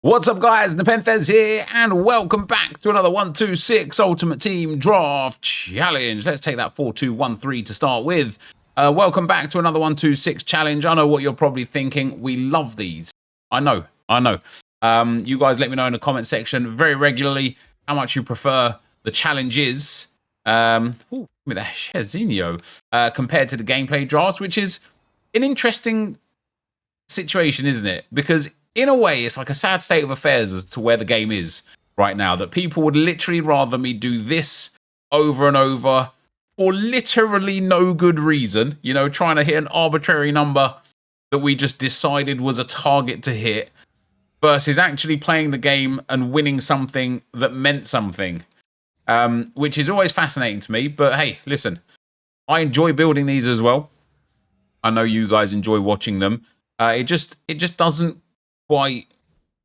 What's up, guys? NepentheZ here, and welcome back to another 126 Ultimate Team Draft Challenge. Let's take that 4-2-1-3 to start with. Welcome back to another 126 challenge. I know what you're probably thinking. We love these. I know. You guys let me know in the comment section very regularly how much you prefer the challenges. With a Chezinho compared to the gameplay drafts, which is an interesting situation, isn't it? Because in a way, it's like a sad state of affairs as to where the game is right now, that people would literally rather me do this over and over for literally no good reason, you know, trying to hit an arbitrary number that we just decided was a target to hit, versus actually playing the game and winning something that meant something, which is always fascinating to me. But hey, listen, I enjoy building these as well. I know you guys enjoy watching them. It just doesn't quite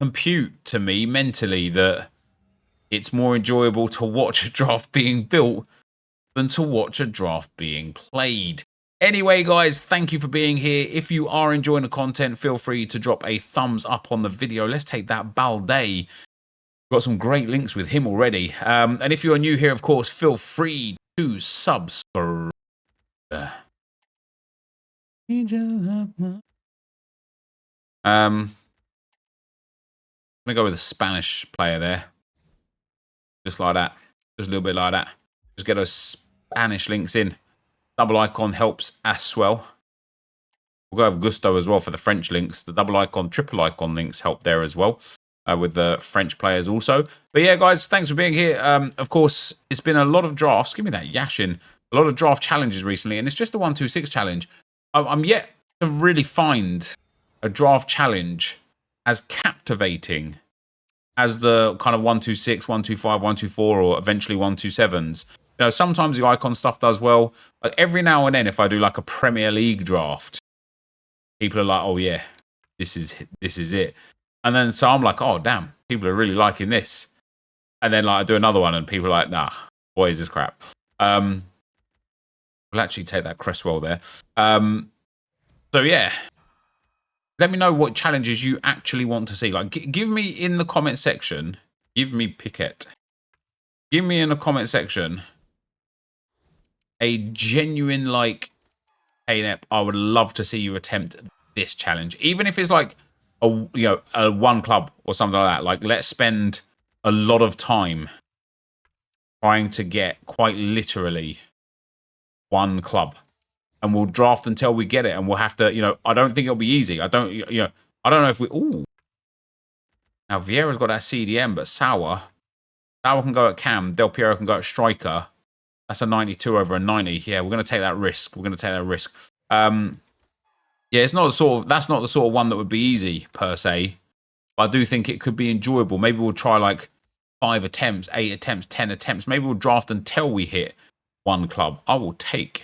compute to me mentally that it's more enjoyable to watch a draft being built than to watch a draft being played. Anyway, guys, thank you for being here. If you are enjoying the content, feel free to drop a thumbs up on the video. Let's take that Balde. Got some great links with him already. And if you're new here, of course, feel free to subscribe. I'm going to go with a Spanish player there. Just like that. Just a little bit like that. Just get those Spanish links in. Double icon helps as well. We'll go with Gusto as well for the French links. The double icon, triple icon links help there as well. With the French players also. But yeah, guys, thanks for being here. Of course, it's been a lot of drafts. Give me that Yashin. A lot of draft challenges recently. And it's just the 126 challenge. I'm yet to really find a draft challenge as captivating as the kind of 126, 125, 124, or eventually 127s. You know, sometimes the icon stuff does well, but every now and then, if I do like a Premier League draft, people are like, "Oh yeah, this is it." And then so I'm like, "Oh damn, people are really liking this." And then like I do another one, and people are like, "Nah, boy, is this crap." We'll actually take that Cresswell there. So yeah. Let me know what challenges you actually want to see. Like, give me in the comment section. Give me Piquet. Give me in the comment section a genuine, like, hey, Nep, I would love to see you attempt this challenge. Even if it's like a one club or something like that. Like, let's spend a lot of time trying to get quite literally one club. And we'll draft until we get it, and we'll have to, I don't think it'll be easy. I don't know if we. Ooh. Now Vieira's got that CDM, but Sauer can go at cam. Del Piero can go at striker. That's a 92 over a 90. Yeah, we're going to take that risk. Yeah, it's not that's not the sort of one that would be easy per se. But I do think it could be enjoyable. Maybe we'll try like 5 attempts, 8 attempts, 10 attempts. Maybe we'll draft until we hit one club. I will take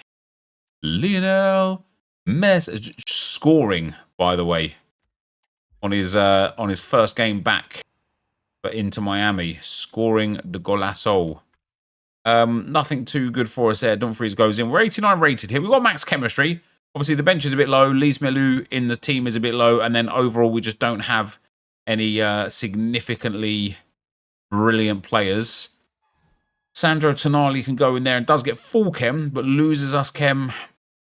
Lionel Messi scoring, by the way, on his first game back for Inter Miami, scoring the golazo. Nothing too good for us there. Dumfries goes in. We're 89 rated here. We've got max chemistry. Obviously, the bench is a bit low. Lise Melu in the team is a bit low. And then overall, we just don't have any significantly brilliant players. Sandro Tonali can go in there and does get full chem, but loses us chem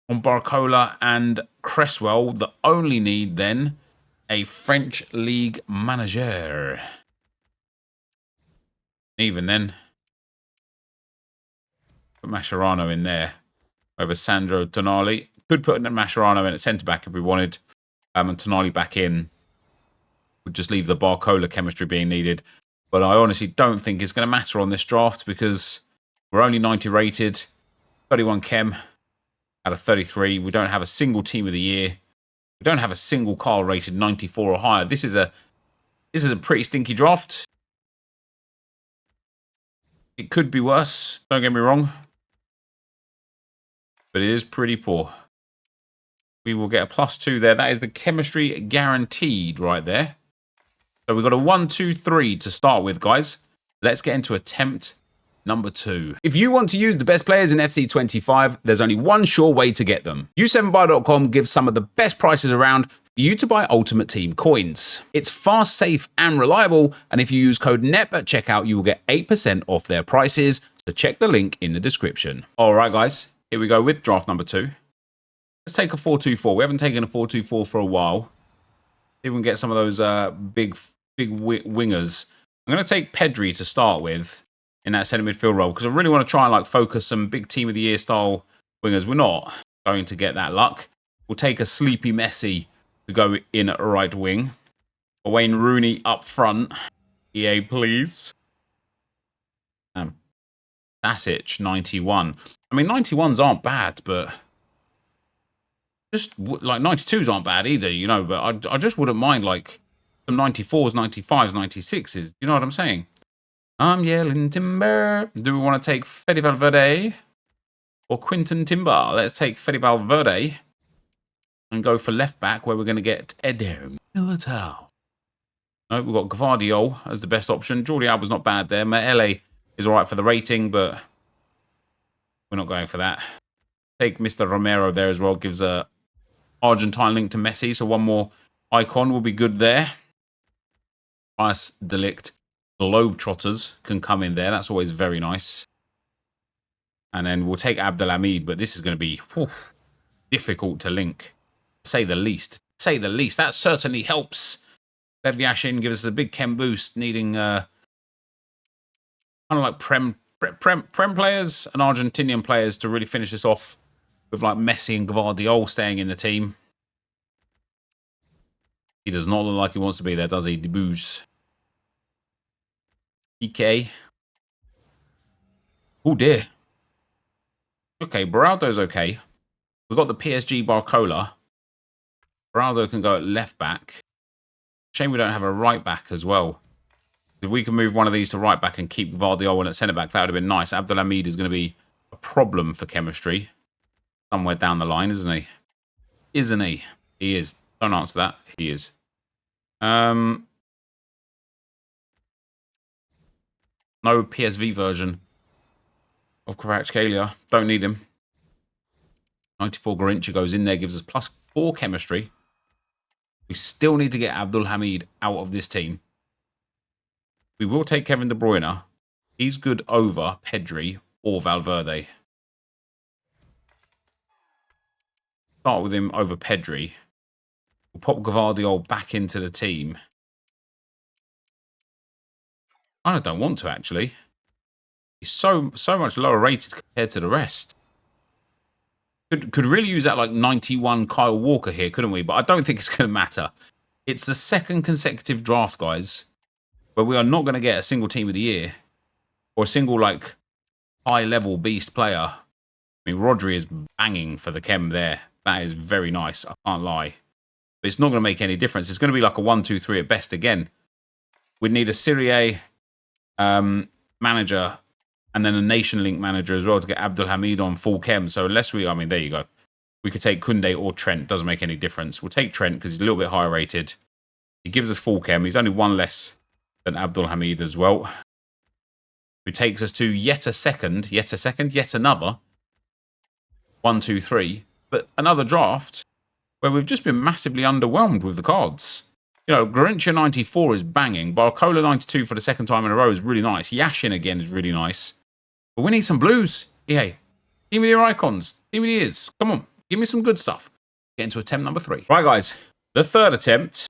on Barcola and Cresswell. The only need then a French league manager. Even then, put Mascherano in there over Sandro Tonali. Could put Mascherano in at centre back if we wanted, and Tonali back in. Would just leave the Barcola chemistry being needed. But I honestly don't think it's going to matter on this draft because we're only 90 rated, 31 chem out of 33. We don't have a single team of the year. We don't have a single car rated 94 or higher. This is a pretty stinky draft. It could be worse, don't get me wrong. But it is pretty poor. We will get a +2 there. That is the chemistry guaranteed right there. So we've got a 1, 2, 3 to start with, guys. Let's get into attempt number 2. If you want to use the best players in FC25, there's only one sure way to get them. U7buy.com gives some of the best prices around you to buy Ultimate Team coins. It's fast, safe, and reliable, and if you use code NEP at checkout, you will get 8% off their prices, so check the link in the description. All right, guys, here we go with draft number 2. Let's take a 4-2-4. We haven't taken a 4-2-4 for a while. See if we can get some of those big wingers. I'm going to take Pedri to start with in that centre midfield role because I really want to try and like focus some big team of the year style wingers. We're not going to get that luck. We'll take a sleepy Messi to go in at right wing. Wayne Rooney up front. EA, please. Sasic, 91. I mean, 91s aren't bad, but just like 92s aren't bad either, you know. But I just wouldn't mind like some 94s, 95s, 96s. You know what I'm saying? I'm yelling timber. Do we want to take Fede Valverde or Quinton Timber? Let's take Fede Valverde and go for left back where we're going to get Eder Militao. No, we've got Gvardiol as the best option. Jordi Alba's not bad there. Maele is all right for the rating, but we're not going for that. Take Mr. Romero there as well. Gives a Argentine link to Messi, so one more icon will be good there. Nice Delict. Globetrotters can come in there. That's always very nice. And then we'll take Abdelhamid, but this is going to be difficult to link, to say the least. To say the least. That certainly helps. Lev Yashin gives us a big chem boost, needing kind of like Prem players and Argentinian players to really finish this off with like Messi and Gvardiol staying in the team. He does not look like he wants to be there, does he? Debuts. EK. Oh dear. Okay, Beraldo's okay. We've got the PSG Barcola. Beraldo can go at left back. Shame we don't have a right back as well. If we can move one of these to right back and keep Gvardiol at centre back, that would have been nice. Abdelhamid is going to be a problem for chemistry somewhere down the line, isn't he? Isn't he? He is. Don't answer that. He is. No PSV version of Kvaratskhelia. Don't need him. 94 Garincha goes in there, gives us +4 chemistry. We still need to get Abdelhamid out of this team. We will take Kevin De Bruyne. He's good over Pedri or Valverde. Start with him over Pedri. We'll pop Gvardiol back into the team. I don't want to, actually. He's so much lower rated compared to the rest. Could really use that like 91 Kyle Walker here, couldn't we? But I don't think it's going to matter. It's the second consecutive draft, guys, where we are not going to get a single team of the year or a single like high-level beast player. I mean, Rodri is banging for the chem there. That is very nice. I can't lie. But it's not going to make any difference. It's going to be like a 1-2-3 at best again. We'd need a Serie A manager and then a Nation Link manager as well to get Abdelhamid on full chem. So unless we, I mean, there you go. We could take Koundé or Trent. Doesn't make any difference. We'll take Trent because he's a little bit higher rated. He gives us full chem. He's only one less than Abdelhamid as well. Who takes us to yet another 1-2-3. But another draft where we've just been massively underwhelmed with the cards. You know, Garincha 94 is banging. Barcola 92 for the second time in a row is really nice. Yashin again is really nice. But we need some blues. Hey, give me your icons. Give me the ears. Come on. Give me some good stuff. Get into attempt number 3. Right, guys. The third attempt.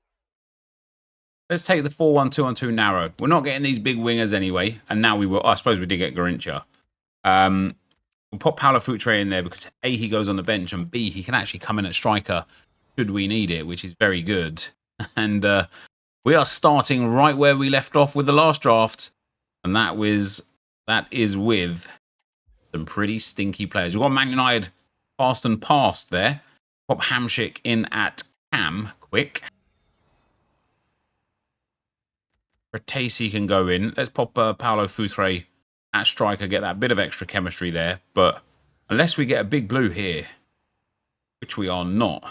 Let's take the 4-1-2-on-2 narrow. We're not getting these big wingers anyway. And now we will. I suppose we did get Garincha. We'll pop Paulo Futre in there because A, he goes on the bench, and B, he can actually come in at striker should we need it, which is very good. And we are starting right where we left off with the last draft. And that is with some pretty stinky players. We've got Man United fast and past there. Pop Hamsik in at cam, quick. Ratesi can go in. Let's pop Paulo Futre at striker, get that bit of extra chemistry there. But unless we get a big blue here, which we are not.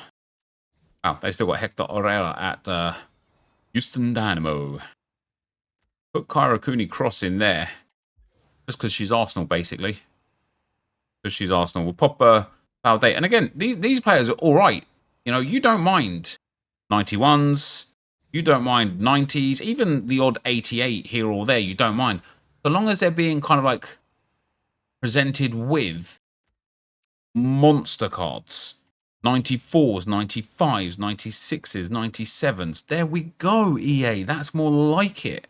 Oh, they still got Hector Herrera at Houston Dynamo. Put Kyra Cooney Cross in there. Just because she's Arsenal, basically. Because she's Arsenal. We'll pop Valde. And again, these players are all right. You know, you don't mind 91s. You don't mind 90s, even the odd 88 here or there, you don't mind. So long as they're being kind of like presented with monster cards. 94s, 95s, 96s, 97s. There we go, EA. That's more like it.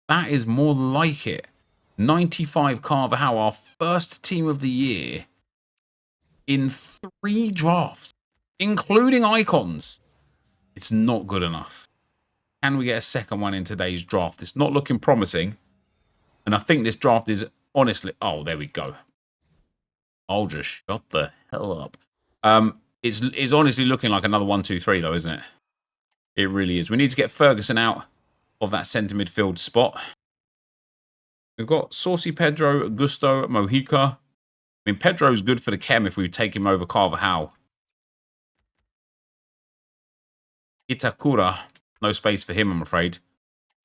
That is more like it. 95 Carvajal, our first team of the year in 3 drafts, including icons. It's not good enough. Can we get a second one in today's draft? It's not looking promising. And I think this draft is honestly... Oh, there we go. I'll just shut the hell up. It's honestly looking like another 1-2-3 though, isn't it? It really is. We need to get Ferguson out of that centre midfield spot. We've got Saucy Pedro, Gusto, Mojica. I mean, Pedro's good for the chem if we take him over Carvajal. Itakura, no space for him, I'm afraid.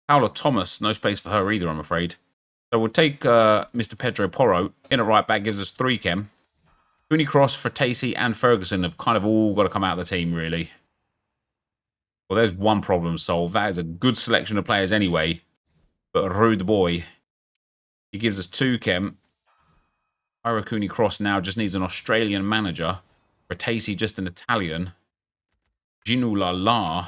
Paula Thomas, no space for her either, I'm afraid. So we'll take Mr. Pedro Porro. In a right back gives us 3 chem. Cooney Cross, Fratesi, and Ferguson have kind of all got to come out of the team, really. Well, there's one problem solved. That is a good selection of players anyway. But Rude Boy, he gives us 2 chem. Ira Cooney Cross now just needs an Australian manager. Fratesi just an Italian. Ginu La La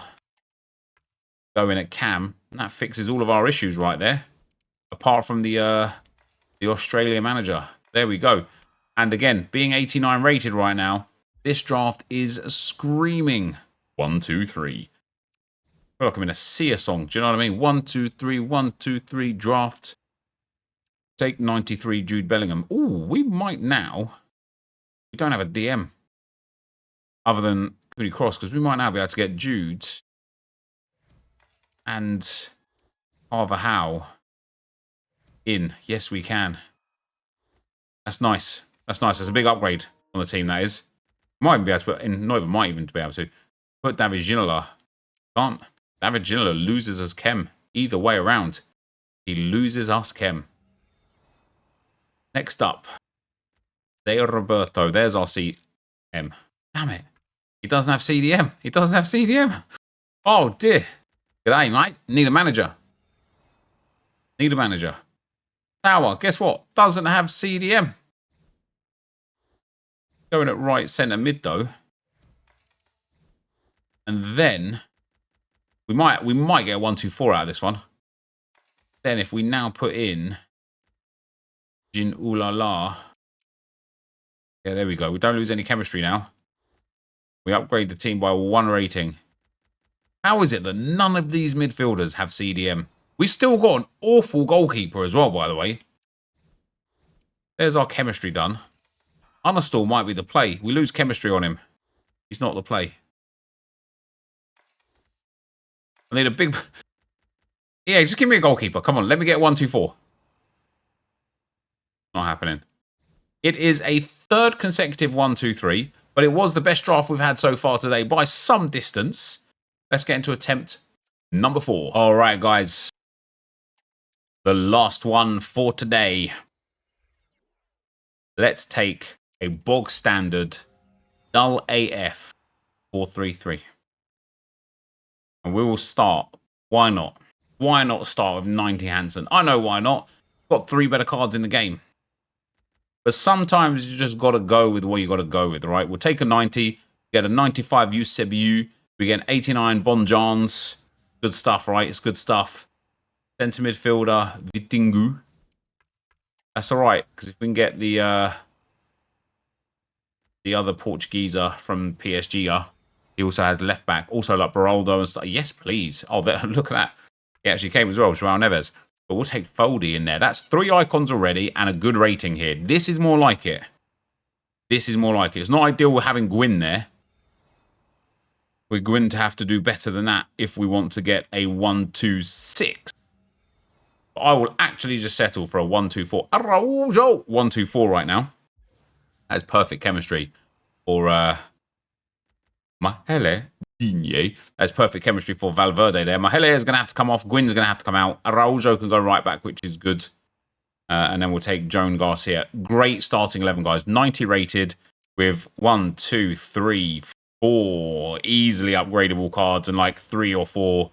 going at cam. And that fixes all of our issues right there. Apart from the Australia manager. There we go. And again, being 89 rated right now, this draft is screaming 1, 2, 3. I feel like I'm in a Sia song. Do you know what I mean? 1, 2, 3, 1, 2, 3 draft. Take 93 Jude Bellingham. Ooh, we might now. We don't have a DM other than Cooney Cross because we might now be able to get Jude and Carvajal in. Yes, we can. That's nice. That's nice. That's a big upgrade on the team, that is. Might even be able to put in, not even might even be able to put David Ginola. Can't. David Ginola loses us chem. Either way around. He loses us chem. Next up. De Roberto. There's our CM. Damn it. He doesn't have CDM. He doesn't have CDM. Oh, dear. G'day, mate. Need a manager. Need a manager. Tower, guess what? Doesn't have CDM. Going at right centre mid though. And then we might get a 1-2-4 out of this one. Then if we now put in Jin Ulala. Yeah, there we go. We don't lose any chemistry now. We upgrade the team by 1 rating. How is it that none of these midfielders have CDM? We've still got an awful goalkeeper as well, by the way. There's our chemistry done. Unastall might be the play. We lose chemistry on him. He's not the play. I need a big... Yeah, just give me a goalkeeper. Come on, let me get 1-2-4. Not happening. It is a 3rd consecutive 1-2-3, but it was the best draft we've had so far today by some distance. Let's get into attempt number 4. All right, guys. The last one for today. Let's take a bog standard dull AF 4-3-3. And we will start. Why not? Why not start with 90 Hansen? I know why not. Got 3 better cards in the game. But sometimes you just got to go with what you got to go with, right? We'll take a 90, get a 95 Eusebiu. We get an 89 Bonjans. Good stuff, right? It's good stuff. Centre midfielder, Vitingu. That's all right, because if we can get the other Portugueser from PSG, he also has left back, also like Baroldo and stuff. Yes, please. Oh, look at that. He actually came as well, Joao Neves. But we'll take Foldy in there. That's 3 icons already and a good rating here. This is more like it. This is more like it. It's not ideal with having Gwyn there. We're going to have to do better than that if we want to get a 1-2-6. I will actually just settle for a 1-2-4. Araujo! 1-2-4 right now. That's perfect chemistry for Mahele Digne. That's perfect chemistry for Valverde there. Mahele is going to have to come off. Gwyn's going to have to come out. Araujo can go right back, which is good. And then we'll take Joan Garcia. Great starting 11, guys. 90 rated with 1, 2, 3, 4 easily upgradable cards and like 3 or 4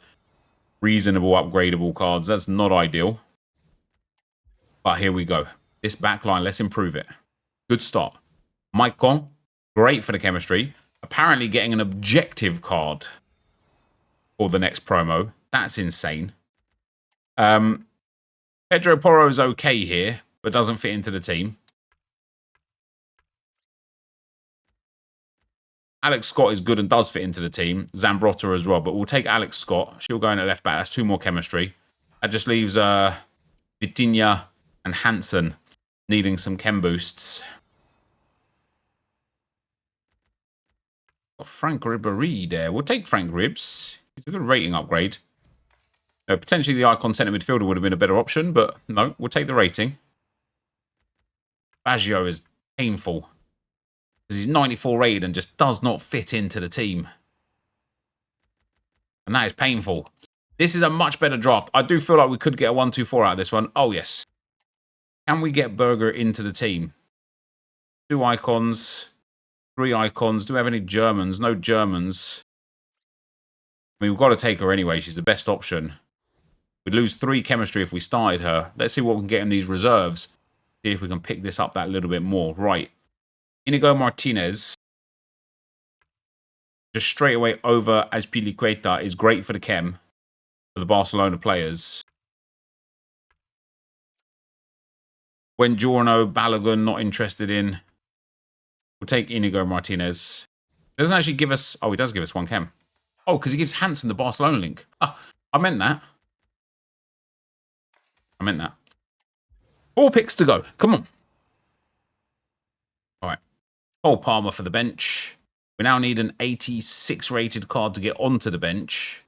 reasonable upgradable cards. That's not ideal. But here we go. This backline, let's improve it. Good start. Maicon, great for the chemistry. Apparently getting an objective card for the next promo. That's insane. Pedro Porro is okay here, but doesn't fit into the team. Alex Scott is good and does fit into the team. Zambrotta as well, but we'll take Alex Scott. She'll go in at left back. That's 2 more chemistry. That just leaves Vitinha and Hansen needing some chem boosts. Got Frank Ribéry there. We'll take Frank Ribs. He's a good rating upgrade. Potentially the icon centre midfielder would have been a better option, but no, we'll take the rating. Baggio is painful because he's 94 rated and just does not fit into the team. And that is painful. This is a much better draft. I do feel like we could get a 1-2-4 out of this one. Oh, yes. Can we get Berger into the team? 2 icons, 3 icons. Do we have any Germans? No Germans. I mean, we've got to take her anyway. She's the best option. We'd lose 3 chemistry if we started her. Let's see what we can get in these reserves. See if we can pick this up that little bit more. Right. Inigo Martinez. Just straight away over Azpilicueta is great for the chem. For the Barcelona players. Buongiorno, Balogun, not interested in. We'll take Inigo Martinez. It doesn't actually give us... Oh, he does give us 1 chem. Oh, because he gives Hansen the Barcelona link. Ah, I meant that. 4 picks to go. Come on. All right. Cole Palmer for the bench. We now need an 86 rated card to get onto the bench.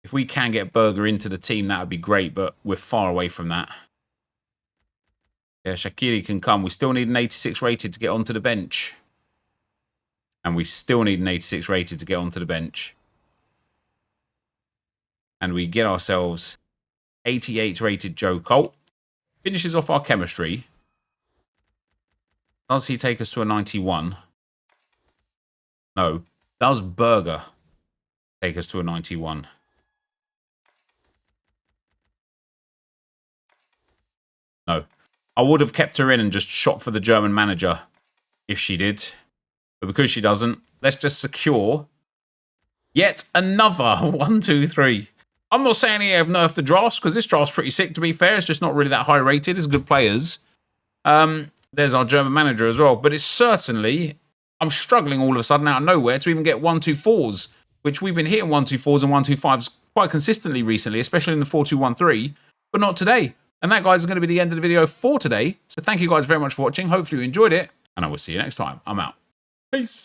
If we can get Berger into the team, that would be great, but we're far away from that. Yeah, Shaqiri can come. We still need an 86 rated to get onto the bench. And we still need an 86 rated to get onto the bench. And we get ourselves 88 rated Joe Colt. Finishes off our chemistry. Does he take us to a 91? No. Does Berger take us to a 91? No. I would have kept her in and just shot for the German manager if she did. But because she doesn't, let's just secure yet another 1, 2, 3. I'm not saying here I've nerfed the drafts because this draft's pretty sick, to be fair. It's just not really that high rated. It's good players. There's our German manager as well. But it's certainly, I'm struggling all of a sudden out of nowhere to even get 1-2-4s, which we've been hitting 1-2-4s and 1-2-5s quite consistently recently, especially in the 4-2-1-3, but not today. And that, guys, is going to be the end of the video for today. So thank you guys very much for watching. Hopefully you enjoyed it, and I will see you next time. I'm out. Peace.